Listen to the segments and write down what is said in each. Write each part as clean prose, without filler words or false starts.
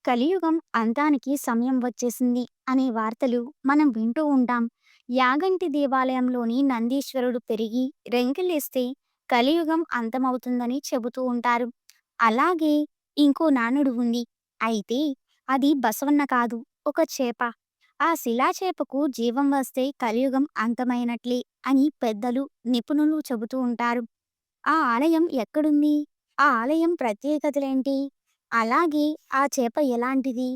కలియుగం అంతానికి సమయం వచ్చేసింది అనే వార్తలు మనం వింటూ ఉంటాం. యాగంటి దేవాలయంలోని నందీశ్వరుడు పెరిగి రెంకిలేస్తే కలియుగం అంతమవుతుందని చెబుతూ ఉంటారు. అలాగే ఇంకో నానుడు ఉంది. అయితే అది బసవన్న కాదు, ఒక చేప. ఆ శిలాచేపకు జీవం వస్తే కలియుగం అంతమైనట్లే అని పెద్దలు, నిపుణులు చెబుతూ ఉంటారు. ఆ ఆలయం ఎక్కడుంది? ఆ ఆలయం ప్రత్యేకతలేంటి? అలాగే ఆ చేప ఎలాంటిది?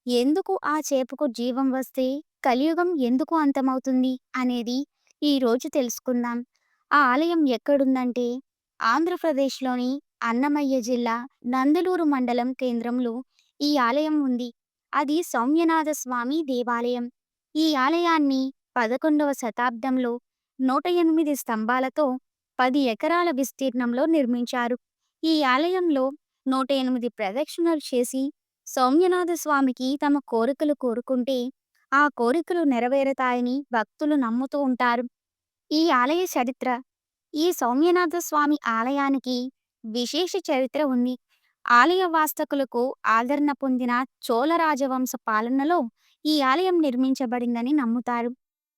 ఎందుకు ఆ చేపకు జీవం వస్తే కలియుగం ఎందుకు అంతమవుతుంది అనేది ఈరోజు తెలుసుకుందాం. ఆ ఆలయం ఎక్కడుందంటే ఆంధ్రప్రదేశ్‌లోని అన్నమయ్య జిల్లా నందలూరు మండలం కేంద్రంలో ఈ ఆలయం ఉంది. అది సౌమ్యనాథ స్వామి దేవాలయం. ఈ ఆలయాన్ని 11వ శతాబ్దంలో 108 స్తంభాలతో 10 ఎకరాల విస్తీర్ణంలో నిర్మించారు. ఈ ఆలయంలో 108 ప్రదక్షిణలు చేసి సౌమ్యనాథ స్వామికి తమ కోరికలు కోరుకుంటే ఆ కోరికలు నెరవేరుతాయని భక్తులు నమ్ముతూ ఉంటారు. ఈ ఆలయ చరిత్ర. ఈ సౌమ్యనాథ స్వామి ఆలయానికి విశేష చరిత్ర ఉంది. ఆలయ వాస్తకులకు ఆదరణ పొందిన చోళ రాజవంశ పాలనలో ఈ ఆలయం నిర్మించబడిందని నమ్ముతారు.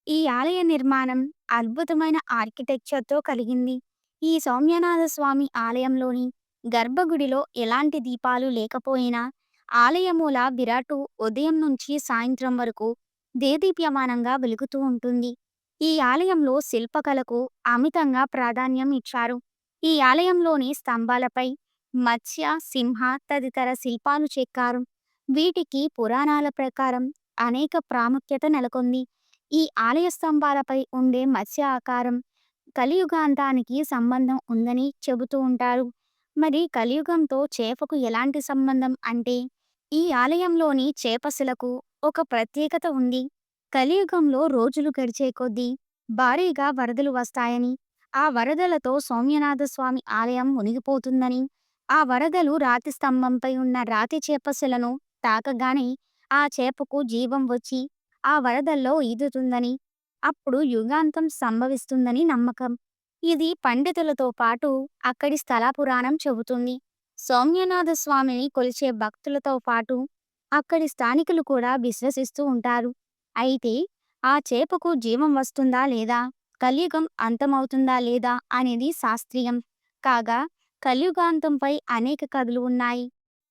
ఈ ఆలయ నిర్మాణం అద్భుతమైన ఆర్కిటెక్చర్‌తో కలిగింది. ఈ సౌమ్యనాథ స్వామి ఆలయంలోని గర్భగుడిలో ఎలాంటి దీపాలు లేకపోయినా ఆలయమూల విరాట్టు ఉదయం నుంచి సాయంత్రం వరకు దేదీప్యమానంగా వెలుగుతూ ఉంటుంది. ఈ ఆలయంలో శిల్పకళకు అమితంగా ప్రాధాన్యం ఇచ్చారు. ఈ ఆలయంలోని స్తంభాలపై మత్స్య, సింహ తదితర శిల్పాలు చెక్కారు. వీటికి పురాణాల ప్రకారం అనేక ప్రాముఖ్యత నెలకొంది. ఈ ఆలయ స్తంభాలపై ఉండే మత్స్య ఆకారం కలియుగాంతానికి సంబంధం ఉందని చెబుతూ ఉంటారు. మరి కలియుగంతో చేపకు ఎలాంటి సంబంధం అంటే, ఈ ఆలయంలోని చేపశిలకు ఒక ప్రత్యేకత ఉంది. కలియుగంలో రోజులు గడిచే కొద్దీ భారీగా వరదలు వస్తాయని, ఆ వరదలతో సౌమ్యనాథ స్వామి ఆలయం మునిగిపోతుందని, ఆ వరదలు రాతి స్తంభంపై ఉన్న రాతి చేపశిలను తాకగానే ఆ చేపకు జీవం వచ్చి ఆ వరదల్లో ఈదుతుందని, అప్పుడు యుగాంతం సంభవిస్తుందని నమ్మకం. ఇది పండితులతో పాటు అక్కడి స్థల పురాణం చెబుతుంది. సౌమ్యనాథ స్వామిని కొలిచే భక్తులతో పాటు అక్కడి స్థానికులు కూడా విశ్వసిస్తూ ఉంటారు. అయితే ఆ చేపకు జీవం వస్తుందా లేదా, కలియుగం అంతమవుతుందా లేదా అనేది శాస్త్రీయం. కాగా కలియుగాంతంపై అనేక కథలు ఉన్నాయి.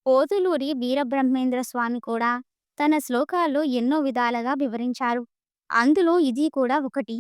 పోతులూరి వీరబ్రహ్మేంద్ర స్వామి కూడా తన శ్లోకాల్లో ఎన్నో విధాలుగా వివరించారు. అందులో ఇది కూడా ఒకటి.